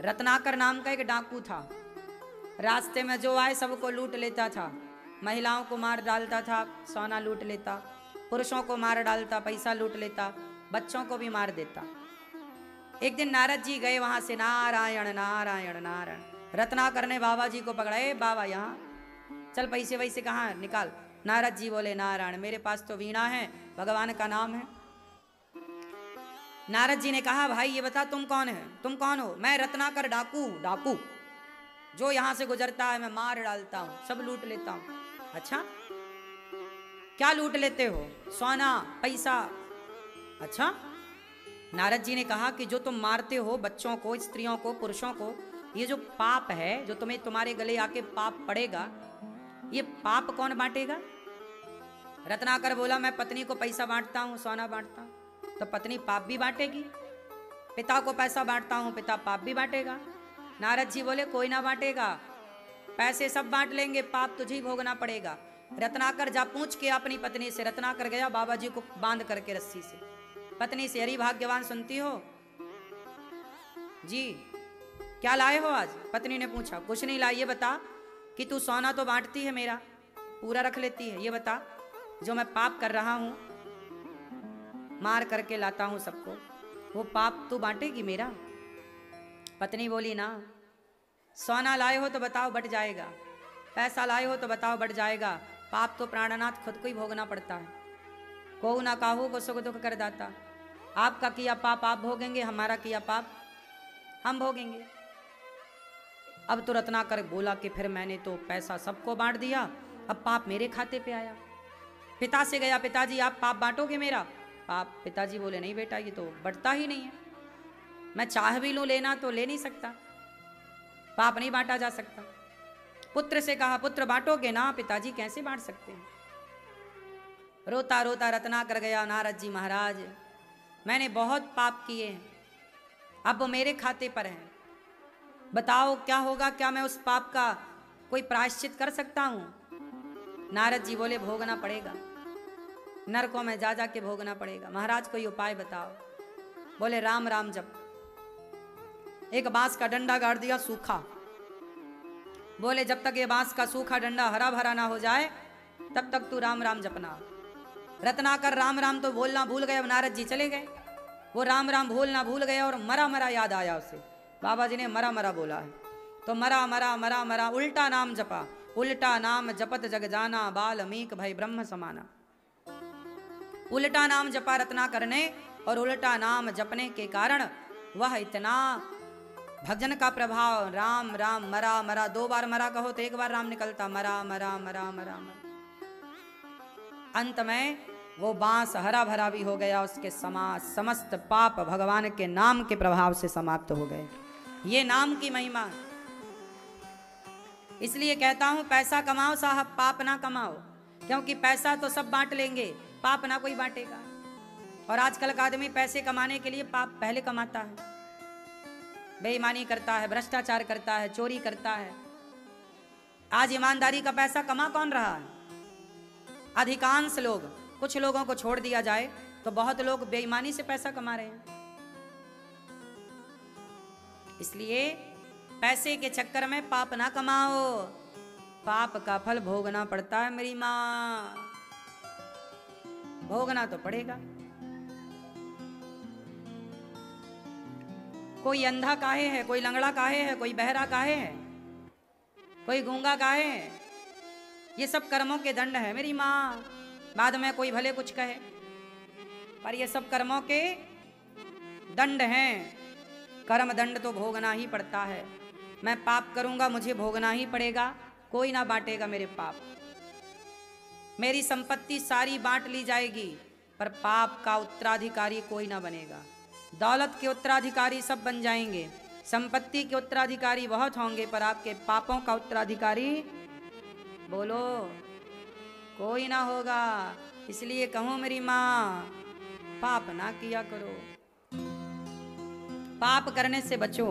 रत्नाकर नाम का एक डाकू था। रास्ते में जो आए सबको लूट लेता था। महिलाओं को मार डालता था, सोना लूट लेता, पुरुषों को मार डालता, पैसा लूट लेता, बच्चों को भी मार देता। एक दिन नारद जी गए वहां से, नारायण नारायण नारायण। रत्नाकर ने बाबा जी को पकड़ा, ए बाबा यहाँ चल, पैसे वैसे कहाँ निकाल। नारद जी बोले, नारायण मेरे पास तो वीणा है, भगवान का नाम है। नारद जी ने कहा, भाई ये बता तुम कौन है, तुम कौन हो? मैं रत्नाकर डाकू, डाकू जो यहां से गुजरता है मैं मार डालता हूं, सब लूट लेता हूं। अच्छा क्या लूट लेते हो? सोना पैसा। अच्छा। नारद जी ने कहा कि जो तुम मारते हो बच्चों को, स्त्रियों को, पुरुषों को, ये जो पाप है, जो तुम्हें तुम्हारे गले आके पाप पड़ेगा, ये पाप कौन बांटेगा? रत्नाकर बोला, मैं पत्नी को पैसा बांटता हूं, सोना बांटता हूं, तो पत्नी पाप भी बांटेगी। पिता को पैसा बांटता हूं, पिता पाप भी बांटेगा। नारद जी बोले, कोई ना बांटेगा, पैसे सब बांट लेंगे, पाप तुझे ही भोगना पड़ेगा। रत्नाकर जा पूछ के अपनी पत्नी से। रत्नाकर गया बाबा जी को बांध करके रस्सी से। पत्नी से, अरे भाग्यवान सुनती हो जी, क्या लाए हो आज? पत्नी ने पूछा। कुछ नहीं लाई, ये बता कि तू सोना तो बांटती है, मेरा पूरा रख लेती है, ये बता जो मैं पाप कर रहा हूं, मार करके लाता हूं सबको, वो पाप तू बांटेगी मेरा? पत्नी बोली, ना। सोना लाए हो तो बताओ बट जाएगा, पैसा लाए हो तो बताओ बट जाएगा, पाप तो प्राणनाथ खुद को ही भोगना पड़ता है। को ना काहू को सुख दुख कर दाता। आपका किया पाप आप भोगेंगे, हमारा किया पाप हम भोगेंगे। अब तो रत्नाकर बोला कि फिर मैंने तो पैसा सबको बांट दिया, अब पाप मेरे खाते पे आया। पिता से गया, पिताजी आप पाप बांटोगे मेरा पाप? पिताजी बोले, नहीं बेटा, ये तो बढ़ता ही नहीं है, मैं चाह भी लूं लेना तो ले नहीं सकता, पाप नहीं बांटा जा सकता। पुत्र से कहा, पुत्र बांटोगे ना? पिताजी कैसे बांट सकते हैं। रोता रोता रत्नाकर गया, नारद जी महाराज मैंने बहुत पाप किए हैं, अब वो मेरे खाते पर है, बताओ क्या होगा, क्या मैं उस पाप का कोई प्रायश्चित कर सकता हूं? नारद जी बोले, भोगना पड़ेगा, नरकों में जा जा के भोगना पड़ेगा। महाराज कोई उपाय बताओ। बोले, राम राम जप। एक बांस का डंडा गाड़ दिया सूखा। बोले, जब तक ये बांस का सूखा डंडा हरा भरा ना हो जाए तब तक तू राम राम जपना। रत्नाकर राम राम तो बोलना भूल गए। अब नारद जी चले गए, वो राम राम बोलना भूल गए और मरा मरा याद आया उसे। बाबा जी ने मरा मरा बोला है तो मरा मरा मरा मरा उल्टा नाम जपा। उल्टा नाम जपत जग जाना, बाल्मीक भय ब्रह्म समाना। उल्टा नाम जपा रत्नाकर ने, और उल्टा नाम जपने के कारण वह इतना भजन का प्रभाव, राम राम मरा मरा, 2 बार मरा कहो तो 1 बार राम निकलता, मरा मरा मरा मरा मरा। अंत में वो बांस हरा भरा भी हो गया, उसके समस्त पाप भगवान के नाम के प्रभाव से समाप्त हो गए। ये नाम की महिमा। इसलिए कहता हूं, पैसा कमाओ साहब, पाप ना कमाओ, क्योंकि पैसा तो सब बांट लेंगे, पाप ना कोई बांटेगा। और आजकल का आदमी पैसे कमाने के लिए पाप पहले कमाता है, बेईमानी करता है, भ्रष्टाचार करता है, चोरी करता है। आज ईमानदारी का पैसा कमा कौन रहा है? अधिकांश लोग, कुछ लोगों को छोड़ दिया जाए तो बहुत लोग बेईमानी से पैसा कमा रहे हैं। इसलिए पैसे के चक्कर में पाप ना कमाओ, पाप का फल भोगना पड़ता है मेरी माँ, भोगना तो पड़ेगा। कोई अंधा काहे है, कोई लंगड़ा काहे है, कोई बहरा काहे है, कोई गूंगा काहे है? ये सब कर्मों के दंड है मेरी माँ। बाद में कोई भले कुछ कहे, पर ये सब कर्मों के दंड हैं। कर्म दंड तो भोगना ही पड़ता है। मैं पाप करूंगा, मुझे भोगना ही पड़ेगा, कोई ना बांटेगा मेरे पाप। मेरी संपत्ति सारी बांट ली जाएगी, पर पाप का उत्तराधिकारी कोई ना बनेगा। दौलत के उत्तराधिकारी सब बन जाएंगे, संपत्ति के उत्तराधिकारी बहुत होंगे, पर आपके पापों का उत्तराधिकारी बोलो कोई ना होगा। इसलिए कहूं मेरी माँ, पाप ना किया करो, पाप करने से बचो।